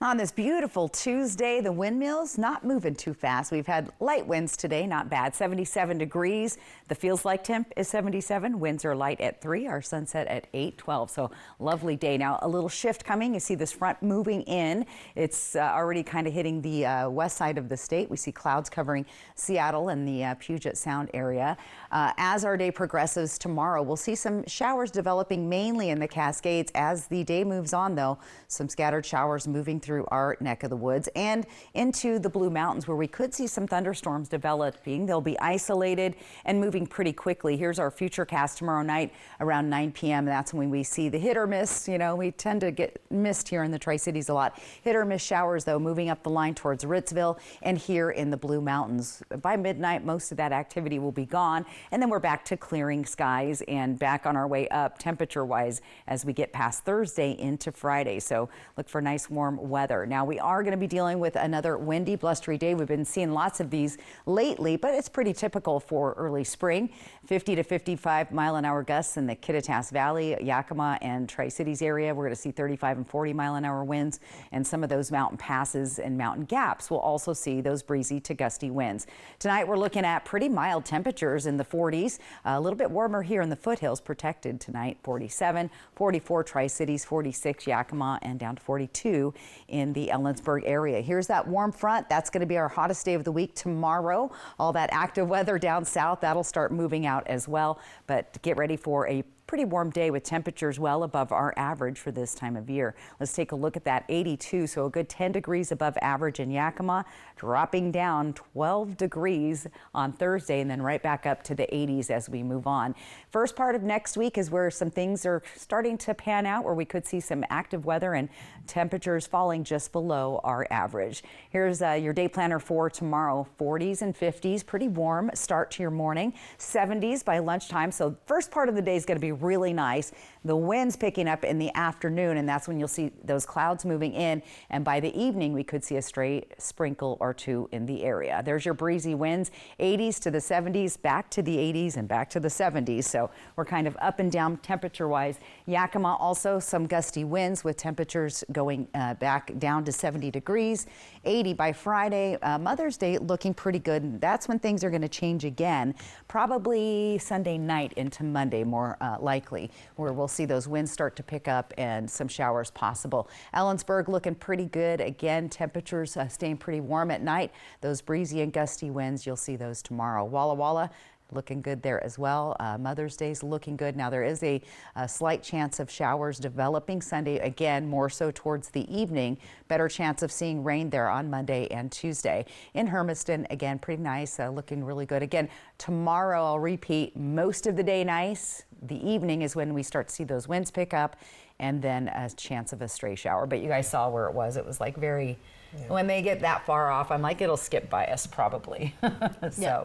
On this beautiful Tuesday, the windmills not moving too fast. We've had light winds today, not bad. 77 degrees. The feels like temp is 77. Winds are light at 3. Our sunset at 8:12. So lovely day. Now a little shift coming. You see this front moving in. It's already kind of hitting the west side of the state. We see clouds covering Seattle and the Puget Sound area. As our day progresses tomorrow, we'll see some showers developing mainly in the Cascades. As the day moves on, though, some scattered showers moving through our neck of the woods and into the Blue Mountains, where we could see some thunderstorms developing. They'll be isolated and moving pretty quickly. Here's our futurecast tomorrow night around 9 p.m. That's when we see the hit or miss. You know, we tend to get missed here in the Tri-Cities a lot. Hit or miss showers, though, moving up the line towards Ritzville and here in the Blue Mountains. By midnight, most of that activity will be gone, and then we're back to clearing skies and back on our way up temperature-wise as we get past Thursday into Friday. So look for nice warm weather. Now we are going to be dealing with another windy, blustery day. We've been seeing lots of these lately, but it's pretty typical for early spring. 50 to 55 mile-an-hour gusts in the Kittitas Valley, Yakima, and Tri-Cities area. We're going to see 35 and 40 mile-an-hour winds, and some of those mountain passes and mountain gaps will also see those breezy to gusty winds. Tonight we're looking at pretty mild temperatures in the 40s. A little bit warmer here in the foothills, protected tonight. 47, 44 Tri-Cities, 46 Yakima, and down to 42 in the Ellensburg area. Here's that warm front. That's going to be our hottest day of the week tomorrow. All that active weather down south, that'll start moving out as well. But get ready for a pretty warm day with temperatures well above our average for this time of year. Let's take a look at that. 82, so a good 10 degrees above average in Yakima, dropping down 12 degrees on Thursday, and then right back up to the 80s as we move on. First part of next week is where some things are starting to pan out, where we could see some active weather and temperatures falling just below our average. Here's your day planner for tomorrow. 40s and 50s, pretty warm start to your morning. 70s by lunchtime, so first part of the day is going to be really nice. The wind's picking up in the afternoon, and that's when you'll see those clouds moving in, and by the evening we could see a stray sprinkle or two in the area. There's your breezy winds, 80s to the 70s, back to the 80s and back to the 70s, so we're kind of up and down temperature wise. Yakima also some gusty winds with temperatures going back down to 70 degrees, 80 by Friday. Mother's Day looking pretty good, and that's when things are going to change again, probably Sunday night into Monday more likely, where we'll see those winds start to pick up and some showers possible. Ellensburg looking pretty good. Again, temperatures staying pretty warm at night. Those breezy and gusty winds, you'll see those tomorrow. Walla Walla looking good there as well. Mother's Day's looking good. Now there is a slight chance of showers developing Sunday, again more so towards the evening. Better chance of seeing rain there on Monday and Tuesday. In Hermiston, again pretty nice, looking really good. Again tomorrow, I'll repeat, most of the day nice. The evening is when we start to see those winds pick up, and then a chance of a stray shower. But you guys saw where it was. It was like very, when they get that far off, I'm like, it'll skip by us probably. So. Yeah.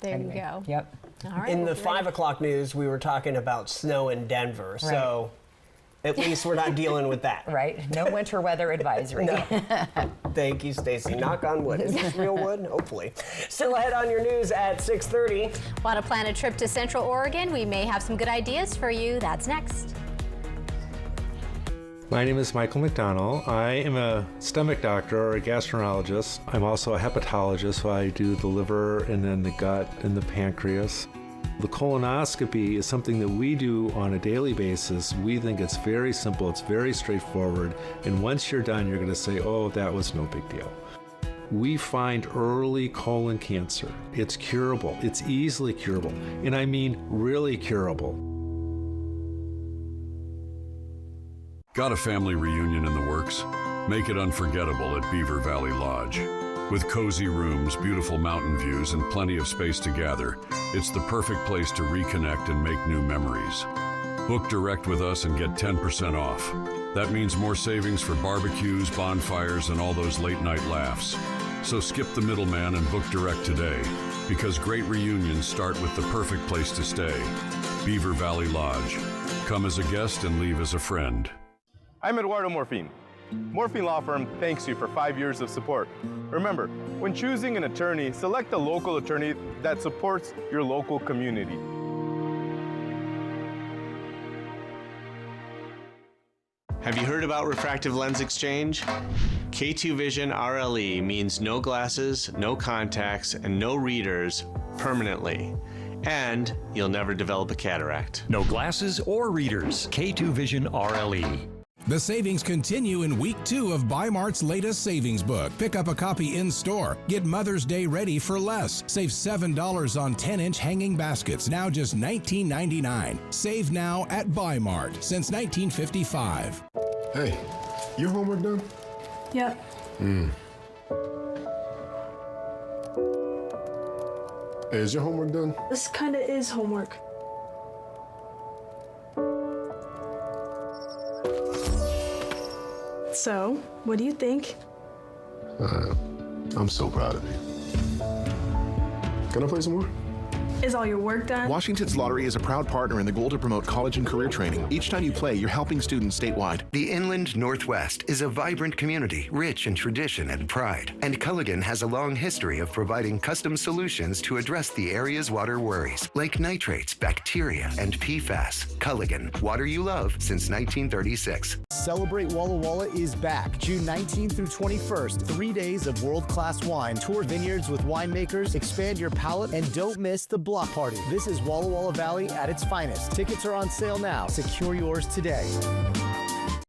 There anyway, you go. Yep. All right, In the 5 o'clock news, we were talking about snow in Denver, right. So at least we're not dealing with that. Right. No winter weather advisory. No. Thank you, Stacy. Knock on wood. Is this real wood? Hopefully. Still ahead on your news at 6:30. Want to plan a trip to Central Oregon? We may have some good ideas for you. That's next. My name is Michael McDonnell. I am a stomach doctor or a gastroenterologist. I'm also a hepatologist, so I do the liver and then the gut and the pancreas. The colonoscopy is something that we do on a daily basis. We think it's very simple, it's very straightforward, and once you're done, you're going to say, oh, that was no big deal. We find early colon cancer. It's curable. It's easily curable, and I mean really curable. Got a family reunion in the works? Make it unforgettable at Beaver Valley Lodge. With cozy rooms, beautiful mountain views, and plenty of space to gather, it's the perfect place to reconnect and make new memories. Book direct with us and get 10% off. That means more savings for barbecues, bonfires, and all those late-night laughs. So skip the middleman and book direct today, because great reunions start with the perfect place to stay, Beaver Valley Lodge. Come as a guest and leave as a friend. I'm Eduardo Morfin. Morfin Law Firm thanks you for 5 years of support. Remember, when choosing an attorney, select a local attorney that supports your local community. Have you heard about refractive lens exchange? K2 Vision RLE means no glasses, no contacts, and no readers permanently. And you'll never develop a cataract. No glasses or readers. K2 Vision RLE. The savings continue in week 2 of Bi-Mart's latest savings book. Pick up a copy in store. Get Mother's Day ready for less. Save $7 on 10-inch hanging baskets, now just $19.99. Save now at Bi-Mart since 1955. Hey, your homework done? Yep. Hey, is your homework done? This kind of is homework. So, what do you think? I'm so proud of you. Can I play some more? Is all your work done? Washington's Lottery is a proud partner in the goal to promote college and career training. Each time you play, you're helping students statewide. The Inland Northwest is a vibrant community, rich in tradition and pride. And Culligan has a long history of providing custom solutions to address the area's water worries, like nitrates, bacteria, and PFAS. Culligan, water you love since 1936. Celebrate Walla Walla is back. June 19th through 21st. 3 days of world-class wine. Tour vineyards with winemakers. Expand your palate and don't miss the block party. This is Walla Walla Valley at its finest. Tickets are on sale now. Secure yours today.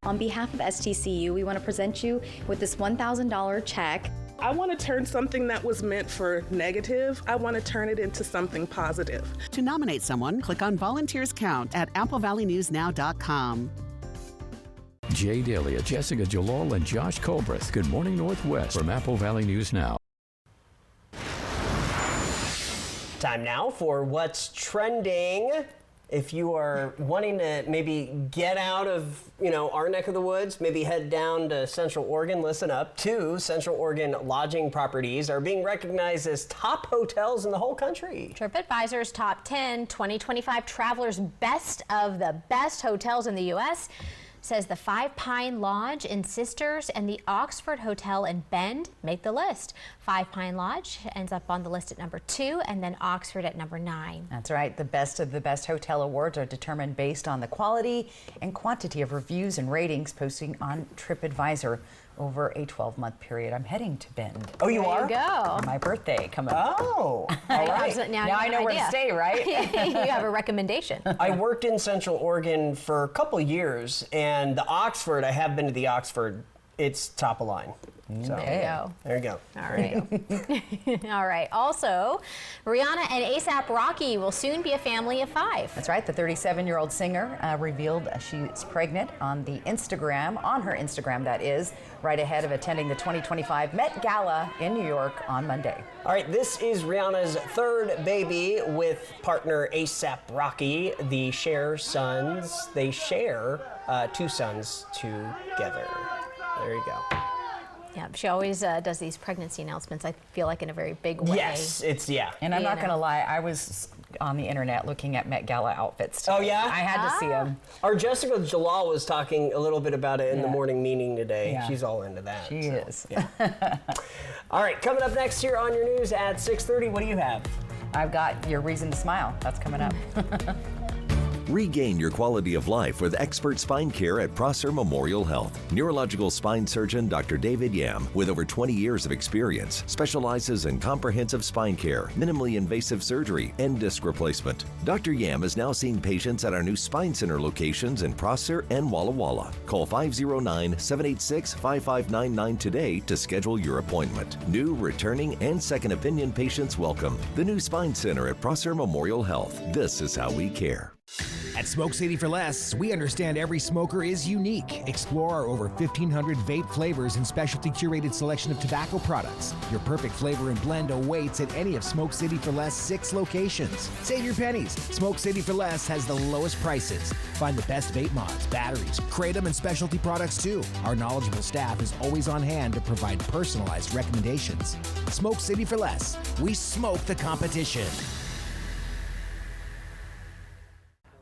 On behalf of STCU, we want to present you with this $1,000 check. I want to turn something that was meant for negative, I want to turn it into something positive. To nominate someone, click on Volunteers Count at AppleValleyNewsNow.com. Jay Delia, Jessica Jalal, and Josh Colbreth. Good Morning Northwest from Apple Valley News Now. Time now for what's trending. If you are wanting to maybe get out of, our neck of the woods, maybe head down to Central Oregon, listen up. 2 Central Oregon lodging properties are being recognized as top hotels in the whole country. TripAdvisor's top 10 2025 travelers best of the best hotels in the U.S. says the Five Pine Lodge in Sisters and the Oxford Hotel in Bend make the list. Five Pine Lodge ends up on the list at number 2 and then Oxford at number 9. That's right. The best of the best hotel awards are determined based on the quality and quantity of reviews and ratings posting on TripAdvisor over a 12-month period. I'm heading to Bend. Oh, you are? There you go. For my birthday coming up. Oh, all right. Now I know where to stay, right? You have a recommendation. I worked in Central Oregon for a couple years, and the Oxford, I have been to the Oxford, it's top of line. So, there you go. There you go. All right. All right. Also, Rihanna and A$AP Rocky will soon be a family of 5. That's right. The 37-year-old singer revealed she's pregnant on her Instagram, that is, right ahead of attending the 2025 Met Gala in New York on Monday. All right, this is Rihanna's 3rd baby with partner A$AP Rocky. They share 2 sons together. There you go. Yeah, she always does these pregnancy announcements, I feel like, in a very big way. Yes, And I'm not going to lie, I was on the internet looking at Met Gala outfits today. Oh, yeah? I had to see them. Our Jessica Jalal was talking a little bit about it in the morning meeting today. Yeah. She's all into that. She is. Yeah. All right, coming up next here on your news at 6:30, what do you have? I've got Your Reason to Smile. That's coming up. Regain your quality of life with expert spine care at Prosser Memorial Health. Neurological spine surgeon Dr. David Yam, with over 20 years of experience, specializes in comprehensive spine care, minimally invasive surgery, and disc replacement. Dr. Yam is now seeing patients at our new Spine Center locations in Prosser and Walla Walla. Call 509-786-5599 today to schedule your appointment. New, returning, and second opinion patients welcome. The new Spine Center at Prosser Memorial Health. This is how we care. At Smoke City for Less, we understand every smoker is unique. Explore our over 1,500 vape flavors and specialty curated selection of tobacco products. Your perfect flavor and blend awaits at any of Smoke City for Less 6 locations. Save your pennies. Smoke City for Less has the lowest prices. Find the best vape mods, batteries, kratom, and specialty products too. Our knowledgeable staff is always on hand to provide personalized recommendations. Smoke City for Less. We smoke the competition.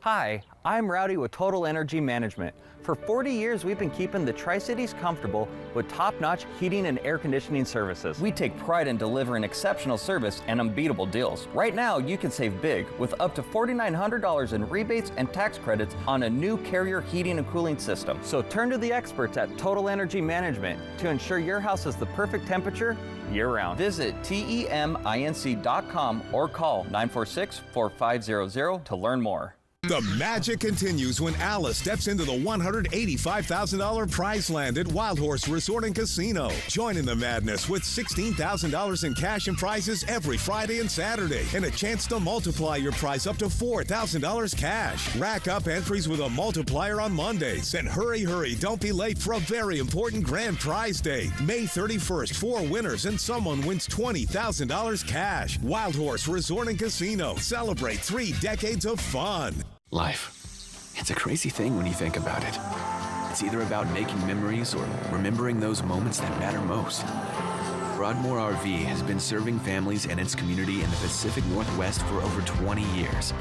Hi, I'm Rowdy with Total Energy Management. For 40 years, we've been keeping the Tri-Cities comfortable with top-notch heating and air conditioning services. We take pride in delivering exceptional service and unbeatable deals. Right now, you can save big with up to $4,900 in rebates and tax credits on a new Carrier heating and cooling system. So turn to the experts at Total Energy Management to ensure your house has the perfect temperature year-round. Visit TEMINC.com or call 946-4500 to learn more. The magic continues when Alice steps into the $185,000 prize land at Wild Horse Resort and Casino. Join in the madness with $16,000 in cash and prizes every Friday and Saturday, and a chance to multiply your prize up to $4,000 cash. Rack up entries with a multiplier on Mondays, and hurry, don't be late for a very important grand prize day. May 31st, 4 winners and someone wins $20,000 cash. Wild Horse Resort and Casino. Celebrate 3 decades of fun. Life. It's a crazy thing when you think about it. It's either about making memories or remembering those moments that matter most. Broadmoor RV has been serving families and its community in the Pacific Northwest for over 20 years.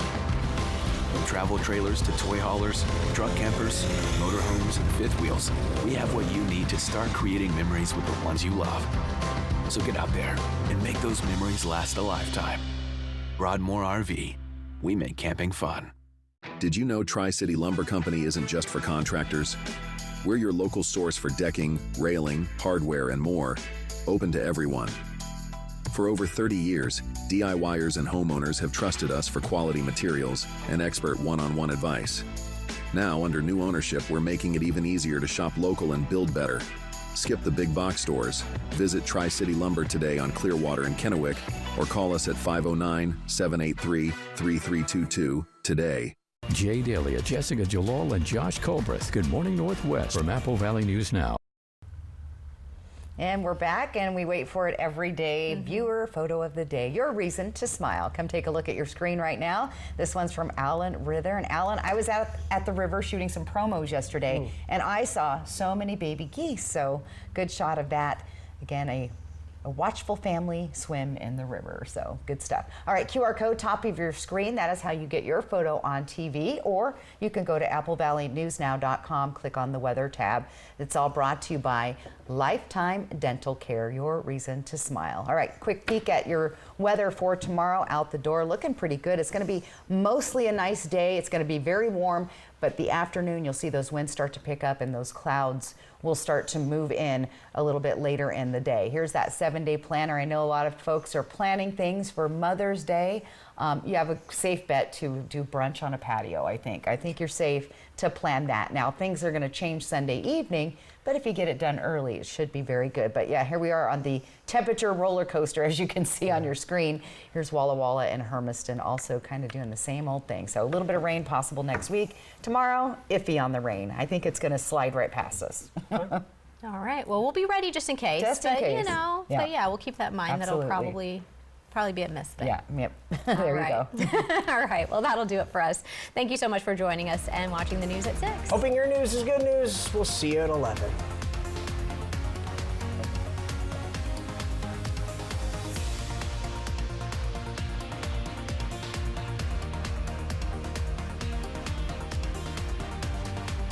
From travel trailers to toy haulers, truck campers, motorhomes, and fifth wheels, we have what you need to start creating memories with the ones you love. So get out there and make those memories last a lifetime. Broadmoor RV. We make camping fun. Did you know Tri-City Lumber Company isn't just for contractors? We're your local source for decking, railing, hardware, and more, open to everyone. For over 30 years, DIYers and homeowners have trusted us for quality materials and expert one-on-one advice. Now, under new ownership, we're making it even easier to shop local and build better. Skip the big box stores. Visit Tri-City Lumber today on Clearwater and Kennewick, or call us at 509-783-3322 today. Jay Dalia, Jessica Jalal, and Josh Colbreth. Good morning, Northwest from Apple Valley News Now. And we're back, and we wait for it every day. Viewer photo of the day, your reason to smile. Come take a look at your screen right now. This one's from Alan Rither. And Alan, I was out at the river shooting some promos yesterday, and I saw so many baby geese. So good shot of that. Again, a watchful family swim in the river. So good stuff. All right, QR code top of your screen. That is how you get your photo on TV, or you can go to applevalleynewsnow.com, click on the weather tab. It's all brought to you by Lifetime Dental Care, your reason to smile. All right, quick peek at your weather for tomorrow out the door. Looking pretty good. It's going to be mostly a nice day. It's going to be very warm, but the afternoon you'll see those winds start to pick up and those clouds will start to move in a little bit later in the day. Here's that 7-day planner. I know a lot of folks are planning things for Mother's Day. You have a safe bet to do brunch on a patio, I think. I think you're safe to plan that. Now, things are going to change Sunday evening, but if you get it done early, it should be very good. But yeah, here we are on the temperature roller coaster, as you can see on your screen. Here's Walla Walla and Hermiston also kind of doing the same old thing. So a little bit of rain possible next week. Tomorrow, iffy on the rain. I think it's going to slide right past us. All right. Well, we'll be ready just in case. Just in case. You know, yeah. But yeah, we'll keep that in mind. Absolutely. That'll probably be a miss thing. Yeah, yep. There you go. All right. Well, that'll do it for us. Thank you so much for joining us and watching the news at 6. Hoping your news is good news. We'll see you at 11.